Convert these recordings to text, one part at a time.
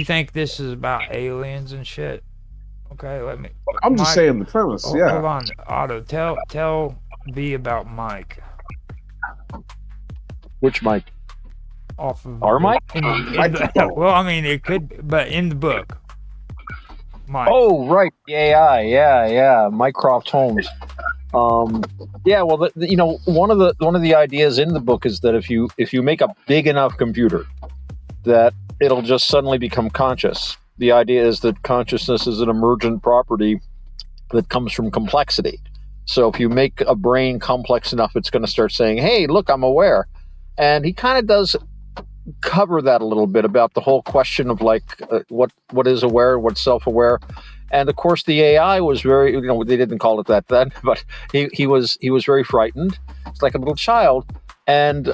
you think this is about aliens and shit? Okay, let me. I'm just Mike, saying the premise. hold Yeah. on, Otto. Tell V about Mike. Which Mike? Off of Our Mike? well, I mean, it could, but in the book, Mike. Oh, right. The AI. Yeah. Mycroft Holmes. Yeah. Well, one of the ideas in the book is that if you make a big enough computer, that it'll just suddenly become conscious. The idea is that consciousness is an emergent property that comes from complexity. So if you make a brain complex enough, it's going to start saying, "Hey, look, I'm aware." And he kind of does cover that a little bit about the whole question of like what is aware, what's self-aware. And of course, the AI was very, they didn't call it that then, but he was very frightened. It's like a little child. And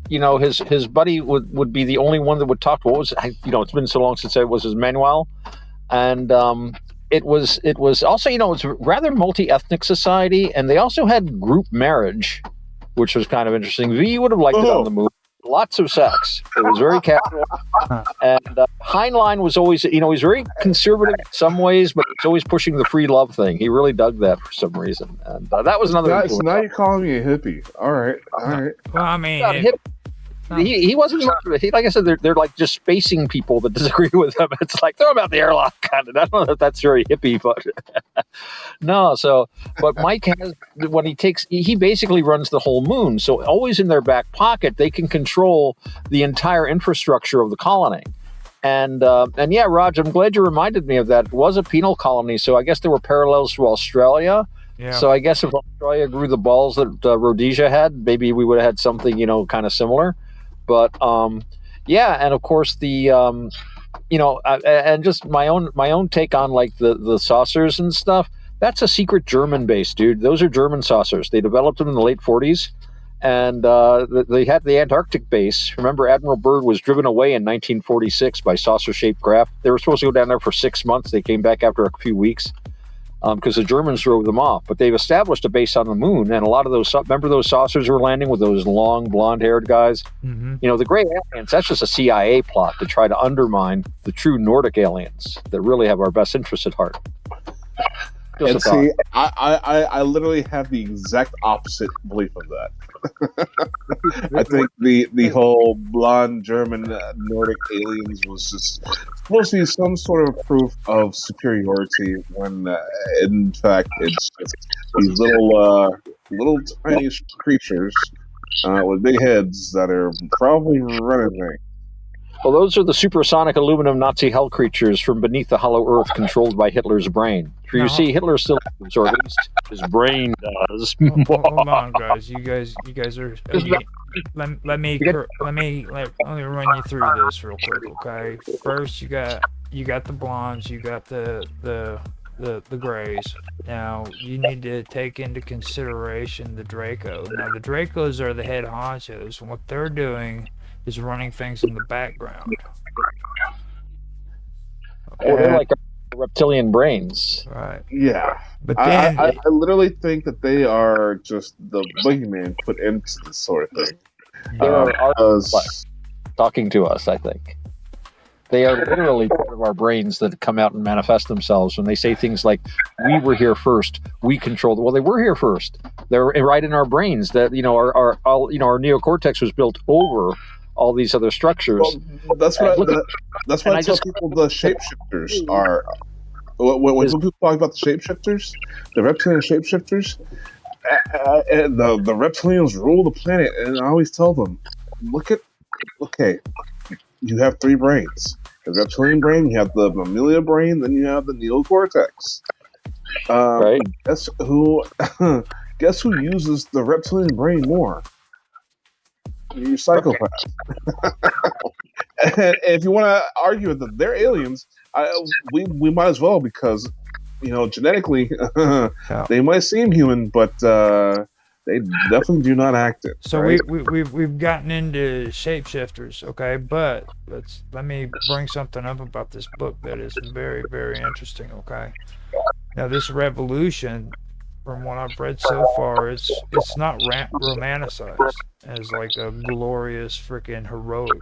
his buddy would be the only one that would talk to. What was it's been so long since it was his Manuel, and it was also it's a rather multi-ethnic society, and they also had group marriage, which was kind of interesting. V would have liked it on the movie. Lots of sex. It was very casual. And Heinlein was always, he's very conservative in some ways, but he's always pushing the free love thing. He really dug that for some reason. And that was another So now you're calling me a hippie. All right. Well, I mean, he wasn't much of it. Like I said, they're like just spacing people that disagree with him. It's like, throw him out the airlock kind of. I don't know if that's very hippie, but no. But Mike has, when he basically runs the whole moon. So always in their back pocket, they can control the entire infrastructure of the colony. And yeah, Raj, I'm glad you reminded me of that. It was a penal colony, so I guess there were parallels to Australia. Yeah. So I guess if Australia grew the balls that Rhodesia had, maybe we would have had something, kind of similar. But yeah, and of course the and just my own take on like the saucers and stuff. That's a secret German base, dude. Those are German saucers. They developed them in the late 40s, and they had the Antarctic base. Remember, Admiral Byrd was driven away in 1946 by saucer-shaped craft. They were supposed to go down there for 6 months. They came back after a few weeks because the Germans drove them off. But they've established a base on the moon, and a lot of those, remember those saucers were landing with those long blonde-haired guys? Mm-hmm. The gray aliens, that's just a CIA plot to try to undermine the true Nordic aliens that really have our best interests at heart. And see, I literally have the exact opposite belief of that. I think the whole blonde German Nordic aliens was just supposed to be some sort of proof of superiority when in fact it's just these little tiny creatures with big heads that are probably running things. Well, those are the supersonic aluminum Nazi hell creatures from beneath the hollow earth controlled by Hitler's brain. For you see, Hitler still lives, or at least his brain does. Hold on, guys. You guys are. Let me run you through this real quick, okay? First, you got the blondes, you got the grays. Now you need to take into consideration the Draco. Now the Dracos are the head honchos, and what they're doing is running things in the background. Well, they're like reptilian brains. Right. Yeah. But then I literally think that they are just the boogeyman put into this sort of thing. They're talking to us, I think. They are literally part of our brains that come out and manifest themselves when they say things like, "We were here first. We controlled." Well, they were here first. They're right in our brains. That our neocortex was built over all these other structures. Well, that's why I tell people the shapeshifters are. When people talk about the shapeshifters, the reptilian shapeshifters, the reptilians rule the planet, and I always tell them, you have 3 brains. The reptilian brain, you have the mammalia brain, then you have the neocortex. Right. Guess who uses the reptilian brain more? You psychopath. And if you want to argue with them, they're aliens. We might as well, because genetically they might seem human, but they definitely do not act it. So right? we've gotten into shapeshifters, okay? But let me bring something up about this book that is very, very interesting, okay? Now this revolution, from what I've read so far, it's not romanticized as like a glorious freaking heroic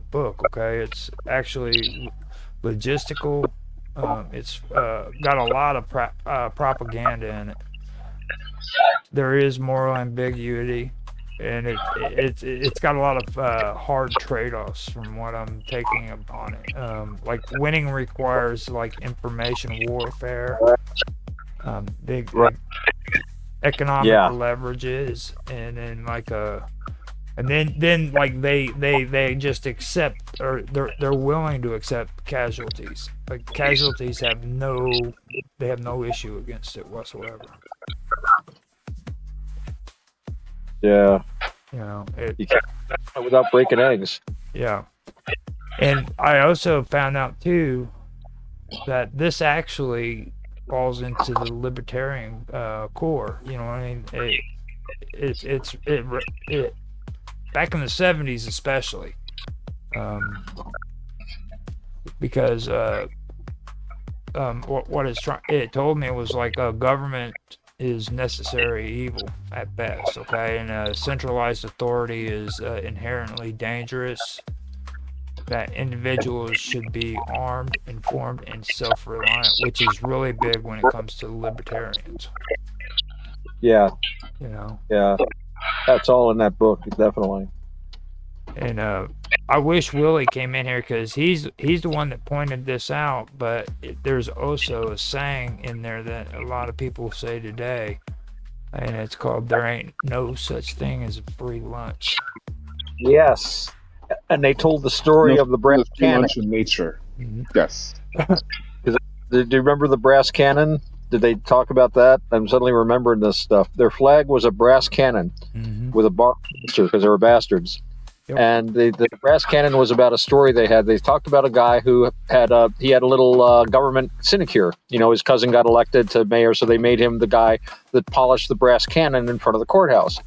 book, okay? It's actually logistical. It's got a lot of propaganda in it. There is moral ambiguity, and it's got a lot of hard trade-offs from what I'm taking upon it. Like winning requires like information warfare, big economic leverages, and then like then like they just accept, or they're willing to accept casualties. Like casualties have no issue against it whatsoever. Yeah. You know, you can't without breaking eggs. Yeah. And I also found out too that this actually falls into the libertarian core. You know what I mean? It back in the 70s especially, because what it told me was like a government is necessary evil at best, okay, and centralized authority is inherently dangerous. That individuals should be armed, informed, and self-reliant, which is really big when it comes to libertarians. Yeah. You know. Yeah. That's all in that book, definitely. And I wish Willie came in here because he's the one that pointed this out. But there's also a saying in there that a lot of people say today, and it's called "There ain't no such thing as a free lunch." Yes, and they told the story of the brass cannon. Lunch in nature. Mm-hmm. Yes. Do you remember the brass cannon? Did they talk about that? I'm suddenly remembering this stuff. Their flag was a brass cannon with a bar because they were bastards. Yep. And the brass cannon was about a story they had. They talked about a guy who had a little government sinecure. You know, his cousin got elected to mayor, so they made him the guy that polished the brass cannon in front of the courthouse.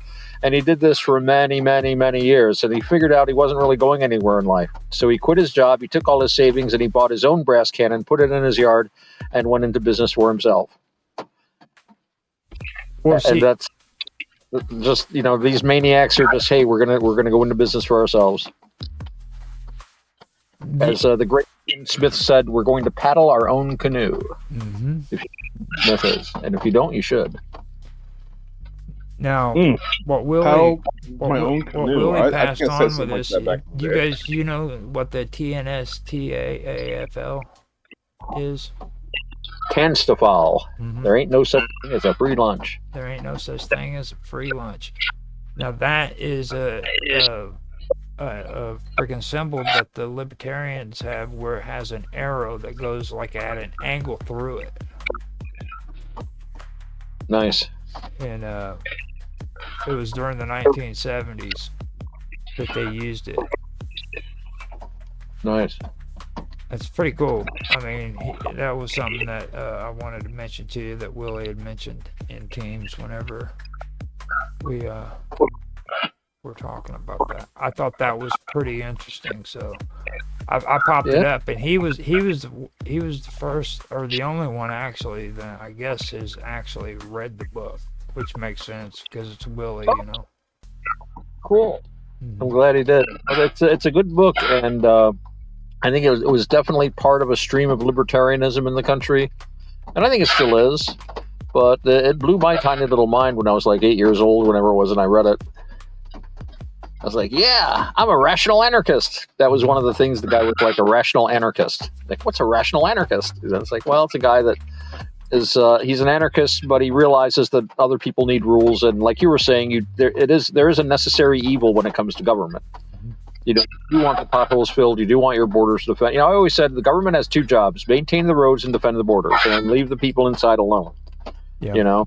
And he did this for many, many, many years. And he figured out he wasn't really going anywhere in life. So he quit his job. He took all his savings and he bought his own brass cannon, put it in his yard, and went into business for himself. Well, and that's just, you know, these maniacs are just, hey, we're gonna go into business for ourselves. As the great Smith said, we're going to paddle our own canoe. Mm-hmm. Smith is, and if you don't, you should. Now, what Willie passed on with this, you guys, you know what the TNSTAAFL is? Tanstafal. Mm-hmm. There ain't no such thing as a free lunch. There ain't no such thing as a free lunch. Now that is a freaking symbol that the libertarians have, where it has an arrow that goes like at an angle through it. Nice. And it was during the 1970s that they used it. Nice. That's pretty cool. I mean, that was something that I wanted to mention to you, that Willie had mentioned in Teams whenever we were talking about that. I thought that was pretty interesting, so I popped it up, and he was the first, or the only one actually, that I guess has actually read the book, which makes sense because it's Willie, you know. Cool. Mm-hmm. I'm glad he did. It's a good book, and I think it was definitely part of a stream of libertarianism in the country, and I think it still is. But it blew my tiny little mind when I was like 8 years old, whenever it was, and I read it. I was like, yeah, I'm a rational anarchist. That was one of the things the guy was like, a rational anarchist. Like, what's a rational anarchist? And it's like, well, it's a guy that is he's an anarchist, but he realizes that other people need rules, and like you were saying, there is a necessary evil when it comes to government. You know, you want the potholes filled. You do want your borders defended. You know, I always said the government has two jobs: maintain the roads and defend the borders, and leave the people inside alone. Yeah. You know,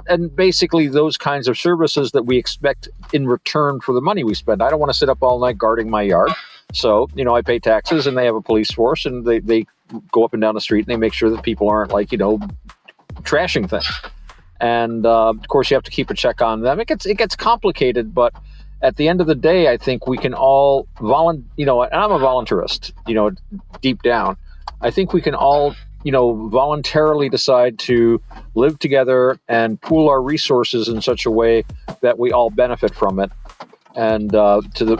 and basically those kinds of services that we expect in return for the money we spend. I don't want to sit up all night guarding my yard, so you know, I pay taxes, and they have a police force, and they go up and down the street, and they make sure that people aren't, like, you know, trashing things. And of course, you have to keep a check on them. It gets complicated, but at the end of the day, I think we can all you know, and I'm a voluntarist, you know, deep down. I think we can all, you know, voluntarily decide to live together and pool our resources in such a way that we all benefit from it. and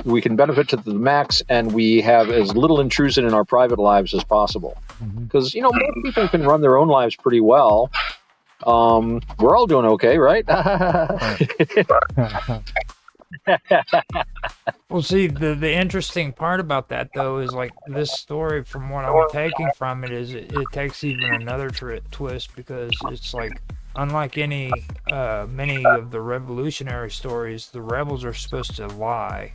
we can benefit to the max, and we have as little intrusion in our private lives as possible. Because most people can run their own lives pretty well. We're all doing okay, right? Well, see, the interesting part about that, though, is like this story, from what I'm taking from it, is it takes even another twist, because it's like, unlike many of the revolutionary stories, the rebels are supposed to lie.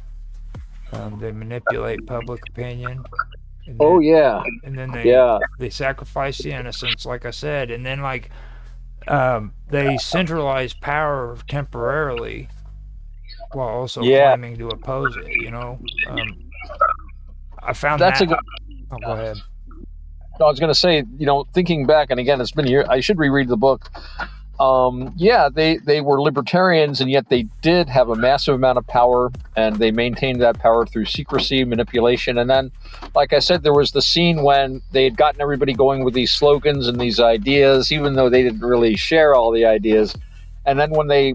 They manipulate public opinion. And then, and then they sacrifice the innocents, like I said, and then like they centralize power temporarily, while also claiming to oppose it. I found that's that. A good. Oh, go ahead. No, I was going to say, thinking back, and again, it's been a year. I should reread the book. They were libertarians, and yet they did have a massive amount of power, and they maintained that power through secrecy, manipulation. And then, like I said, there was the scene when they had gotten everybody going with these slogans and these ideas, even though they didn't really share all the ideas. And then when they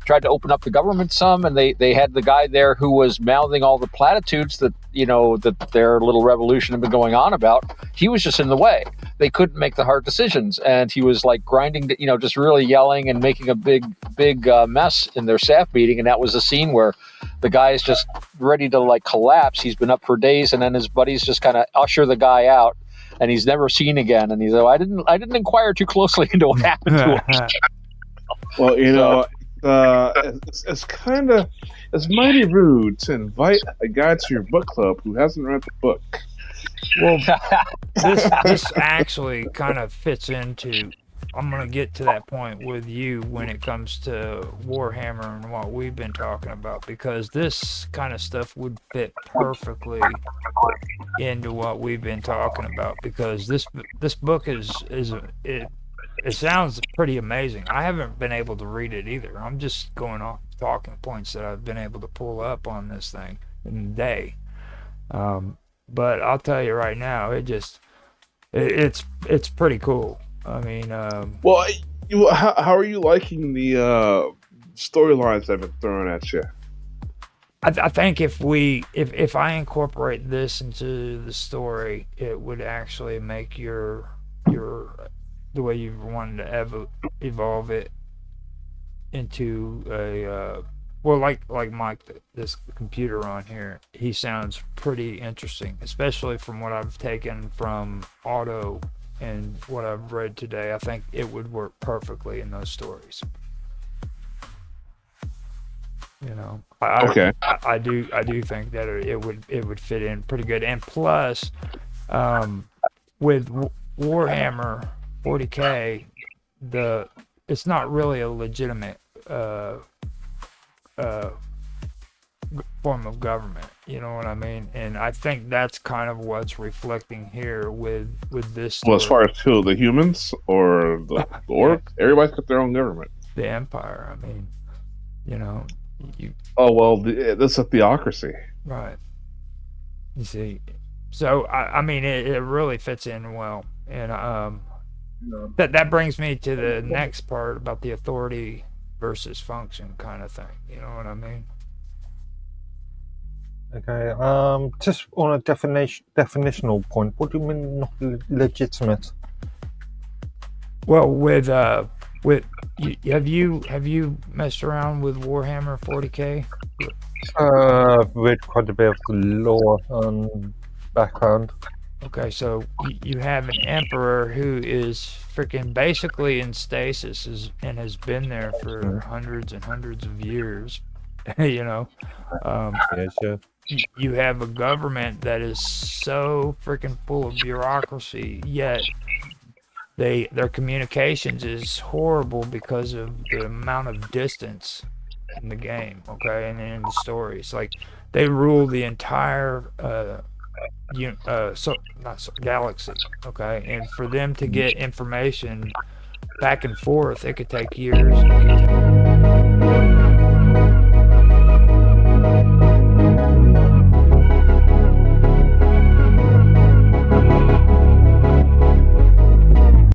tried to open up the government some, and they had the guy there who was mouthing all the platitudes that that their little revolution had been going on about, he was just in the way. They couldn't make the hard decisions, and he was like grinding, just really yelling and making a big mess in their staff meeting. And that was a scene where the guy is just ready to like collapse. He's been up for days, and then his buddies just kind of usher the guy out, and he's never seen again. And he's like, I didn't inquire too closely into what happened to him. Well, it's mighty rude to invite a guy to your book club who hasn't read the book. Well, this actually kind of fits into. I'm going to get to that point with you when it comes to Warhammer and what we've been talking about, because this kind of stuff would fit perfectly into what we've been talking about. Because this book it sounds pretty amazing. I haven't been able to read it either. I'm just going off talking points that I've been able to pull up on this thing in a day. But I'll tell you right now, it's pretty cool. I mean, well, how are you liking the storylines I've been throwing at you? I think if I incorporate this into the story, it would actually make your the way you wanted to evolve it into a like Mike, this computer on here, he sounds pretty interesting, especially from what I've taken from Otto and what I've read today. I think it would work perfectly in those stories. I do think that it would fit in pretty good. And plus, with Warhammer 40K, it's not really a legitimate form of government, you know what I mean? And I think that's kind of what's reflecting here with this story. Well, as far as who, the humans or the orcs, everybody's got their own government. The Empire, I mean, that's a theocracy, right? You see, so I mean, it really fits in well, and that brings me to the next part about the authority versus function kind of thing. You know what I mean? Okay. Just on a definitional point, what do you mean not legitimate? Well, with have you messed around with Warhammer 40K? Read quite a bit of the lore and background. Okay, so you have an emperor who is freaking basically in stasis and has been there for hundreds and hundreds of years. Yes, yeah. You have a government that is so freaking full of bureaucracy, yet their communications is horrible because of the amount of distance in the game, okay, and in the story. It's like they rule the entire galaxy, okay, and for them to get information back and forth, it could take years.